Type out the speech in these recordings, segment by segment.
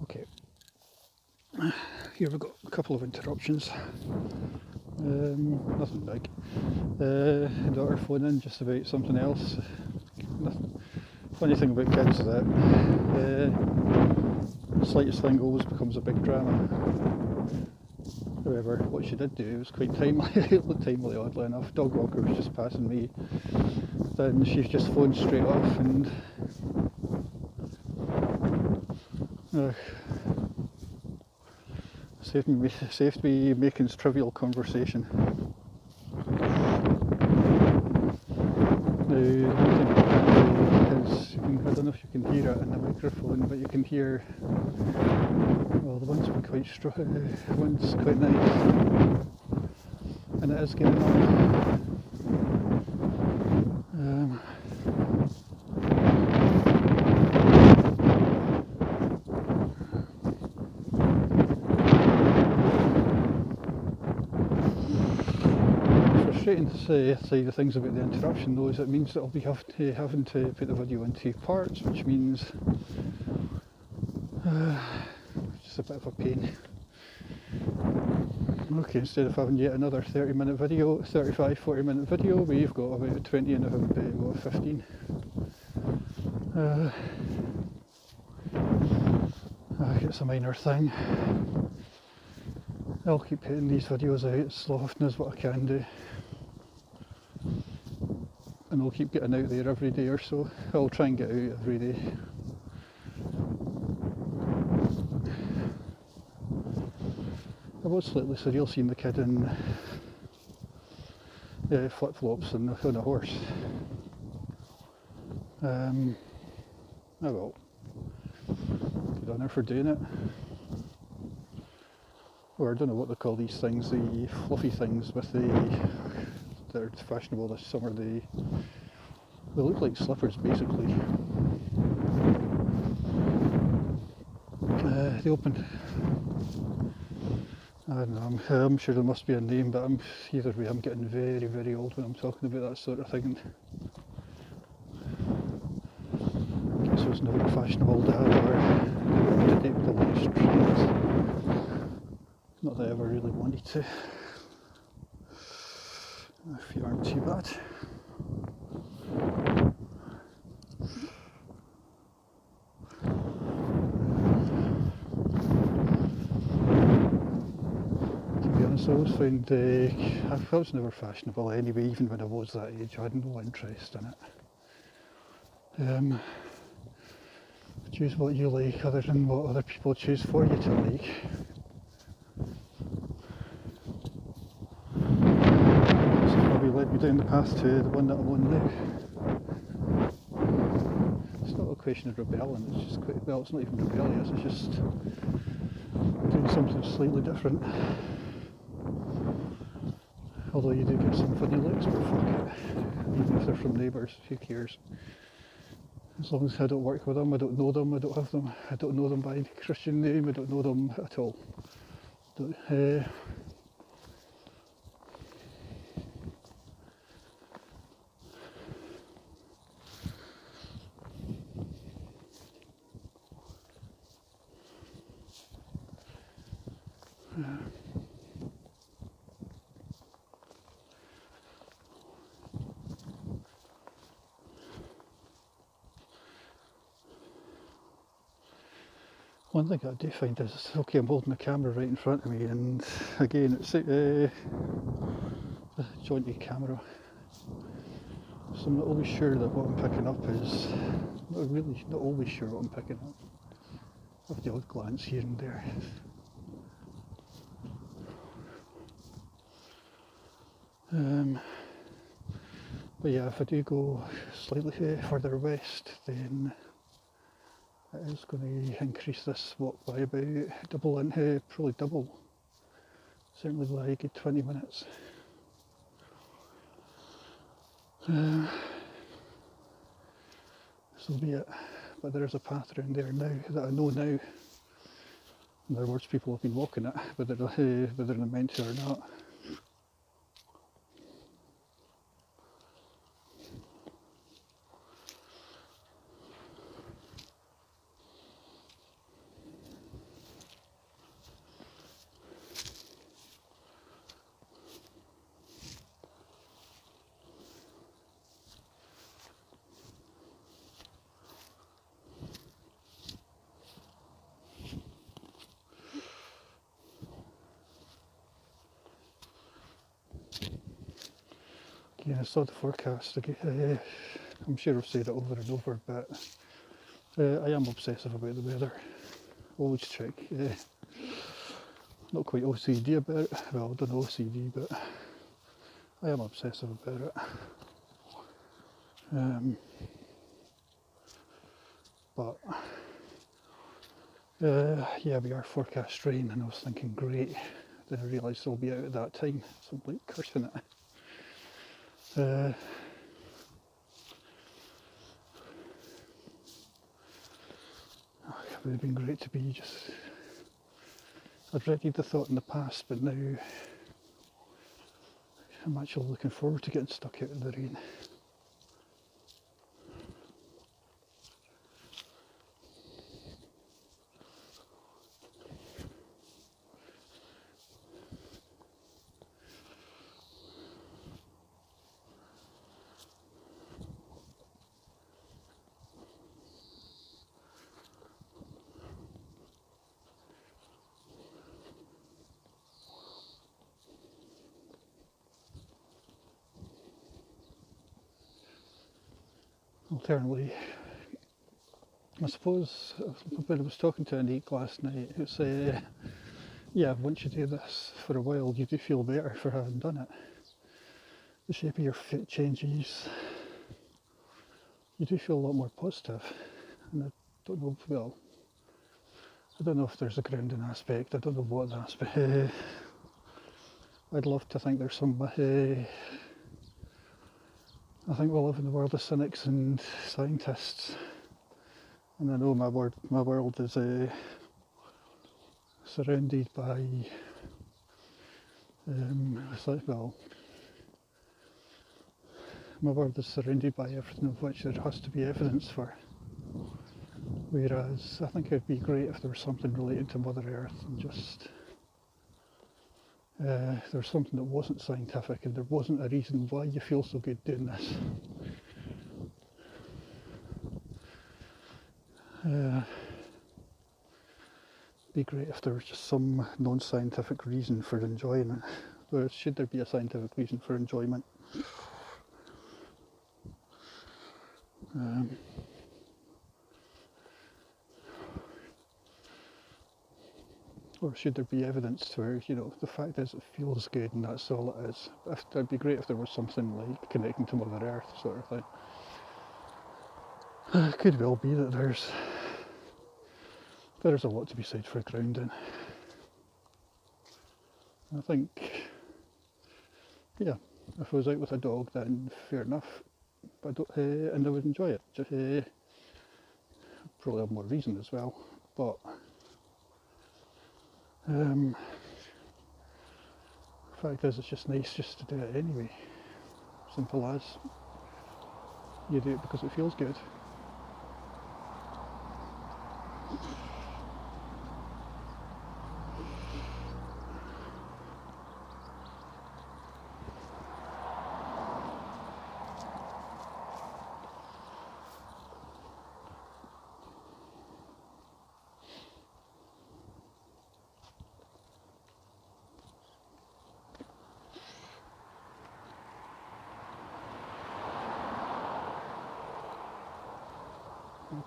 Okay, here we've got a couple of interruptions. Nothing big. Daughter phoning in just about something else. Nothing. Funny thing about kids is that the slightest thing always becomes a big drama. However, what she did do was quite timely, timely oddly enough. Dog walker was just passing me. Then she's just phoned straight off and saved me making trivial conversation. Now, the one thing is, I don't know if you can hear it in the microphone, but you can hear, well, the wind's been quite strong, wind's quite nice, and it is getting on. Frustrating to say the things about the interruption though is it means that I'll be having to put the video in 2 parts, which means just a bit of a pain. Okay, instead of having yet another 30-minute video, 35-40-minute video, we've got about 20 and about 15. It's a minor thing. I'll keep putting these videos out as often as what I can do. And I'll keep getting out there every day or so. I'll try and get out every day. I was slightly surreal seeing the kid in flip-flops and on a horse. Oh well, good on her for doing it. Or I don't know what they call these things, the fluffy things with that are fashionable this summer. They look like slippers basically. They open. I don't know, I'm sure there must be a name, but either way I'm getting very, very old when I'm talking about that sort of thing. I guess I was never a fashionable dad or up to date with the latest trends. Not that I ever really wanted to. If you aren't too bad. I always found I was never fashionable anyway, even when I was that age. I had no interest in it. Choose what you like other than what other people choose for you to like. This has probably led me down the path to the one that I'm on now. It's not a question of rebelling, it's just quite, well, it's not even rebellious, it's just doing something slightly different. Although you do get some funny looks, but fuck it. Even if they're from neighbours, who cares? As long as I don't work with them, I don't know them, I don't have them, I don't know them by any Christian name, I don't know them at all. One thing I do find is, okay, I'm holding the camera right in front of me, and again, it's a jointy camera, so I'm not always sure that what I'm picking up is, not always sure what I'm picking up. I have the odd glance here and there. But yeah, if I do go slightly further west, then it is going to increase this walk by about probably double, certainly by a good 20 minutes. So be it. But there is a path around there now that I know now. In other words, people have been walking it, whether they're meant to or not. again, I saw the forecast again. I'm sure I've said it over and over, but I am obsessive about the weather. Always check. Not quite OCD about it. Well, I don't know OCD, but I am obsessive about it. But yeah, we are forecast rain, and I was thinking, great. Then I realised I'll be out at that time, so I'm like cursing it. It would have been great to be just. I'd readied the thought in the past, but now I'm actually looking forward to getting stuck out in the rain. Alternately, I suppose when I was talking to Anik last night, it was, yeah, once you do this for a while, you do feel better for having done it. The shape of your foot changes. You do feel a lot more positive. And I don't know, well, I don't know if there's a grounding aspect. I don't know what the aspect. I'd love to think there's some. I think we live in the world of cynics and scientists, and I know my world is surrounded by. Well, my world is surrounded by everything of which there has to be evidence for. Whereas I think it'd be great if there was something related to Mother Earth and just there's something that wasn't scientific and there wasn't a reason why you feel so good doing this. Be great if there was just some non-scientific reason for enjoying it. Or should there be a scientific reason for enjoyment? Or should there be evidence where, you know, the fact is it feels good and that's all it is. It'd be great if there was something like connecting to Mother Earth sort of thing. It could well be that there's a lot to be said for grounding. I think, yeah, if I was out with a dog, then fair enough. But and I would enjoy it. Just, probably have more reason as well. But the fact is, it's just nice just to do it anyway. Simple as. You do it because it feels good.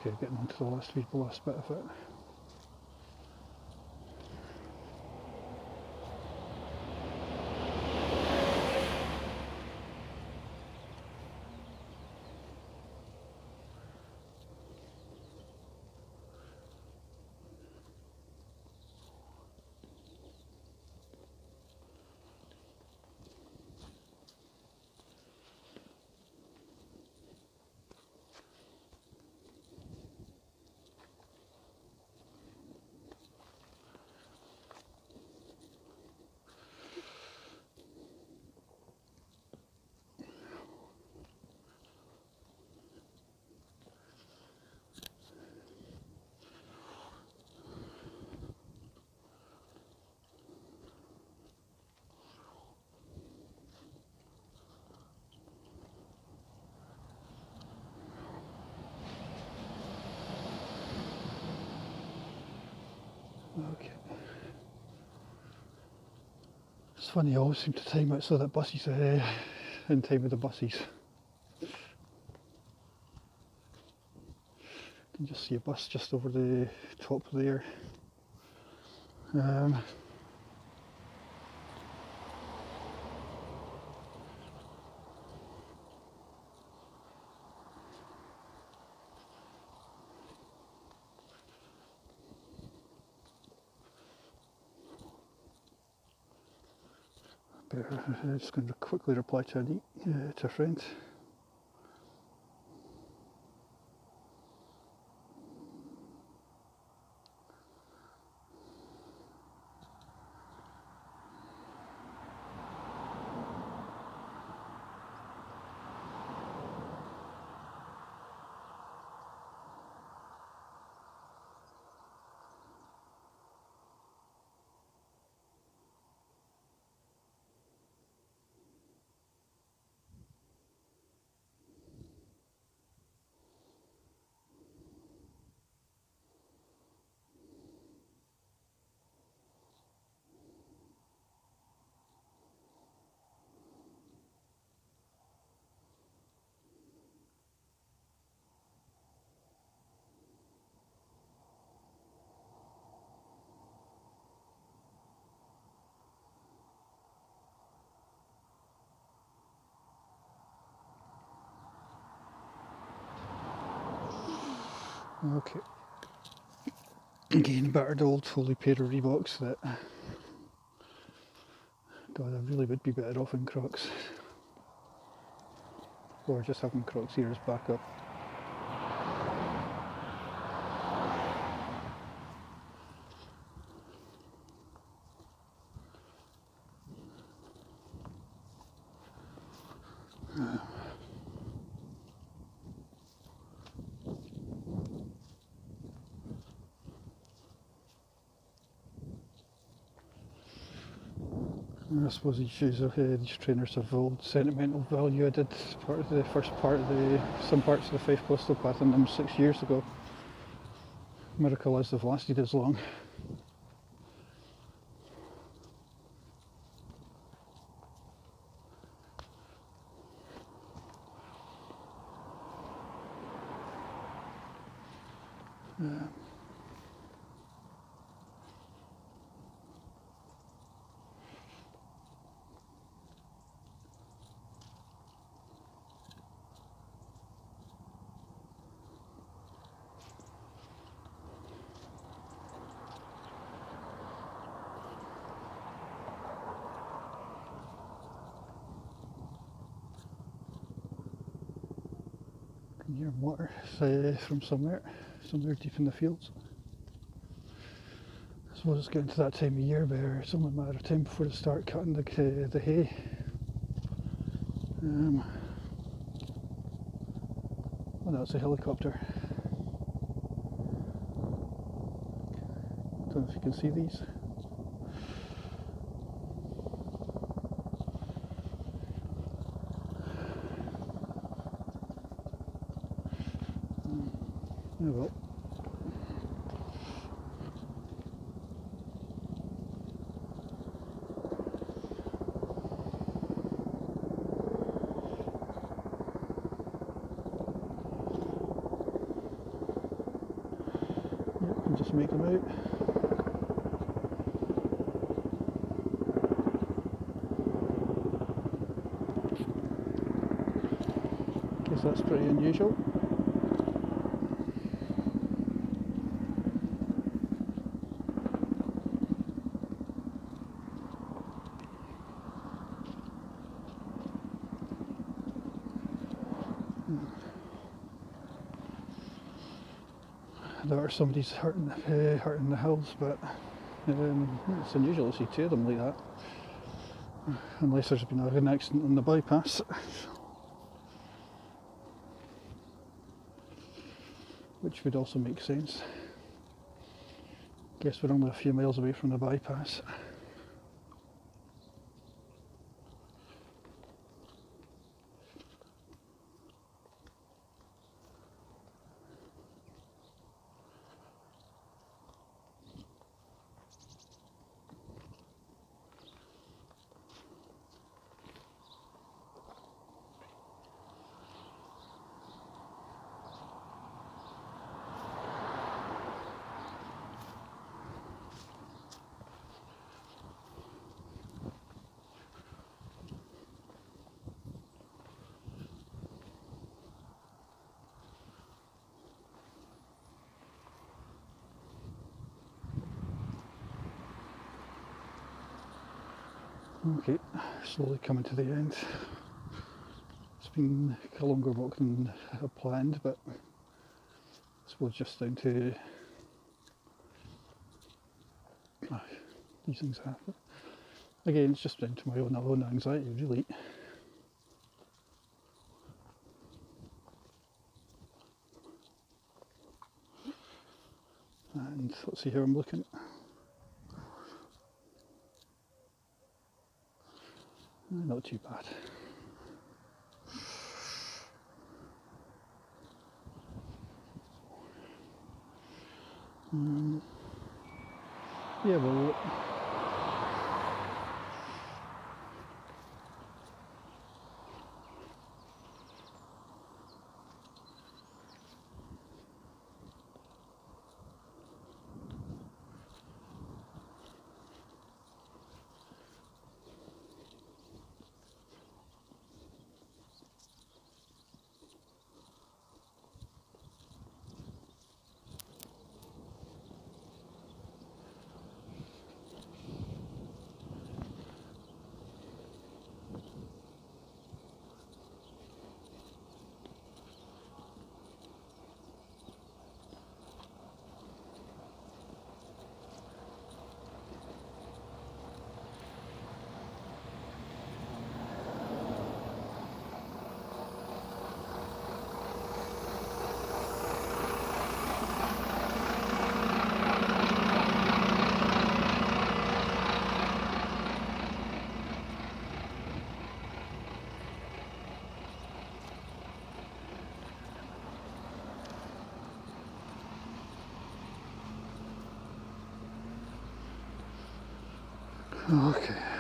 Okay, getting on to the last bit of it. Okay. It's funny, I always seem to time it so that buses in time with the buses. You can just see a bus just over the top there. Just going to quickly reply to a friend. Okay. Again, battered old fully pair of Reeboks that, God, I really would be better off in Crocs. Or just having Crocs here as backup. I suppose these shoes of these trainers have old sentimental value. I did part of the first part of some parts of the Fife Coastal Path in them 6 years ago. Miracle is they've lasted as long. Can hear water from somewhere deep in the fields. I suppose it's getting to that time of year where it's only a matter of time before they start cutting the hay. Oh, that's a helicopter. Don't know if you can see these. Oh well. Yep, can just make them out. Guess that's pretty unusual. There are somebody's hurting the hills, but it's unusual to see two of them like that, unless there's been an accident on the bypass, which would also make sense. Guess we're only a few miles away from the bypass. Okay, slowly coming to the end. It's been a longer walk than I planned, but I suppose just down to these things happen. Again, it's just down to my own anxiety, really. And let's see how I'm looking. Not too bad. Yeah, well, okay.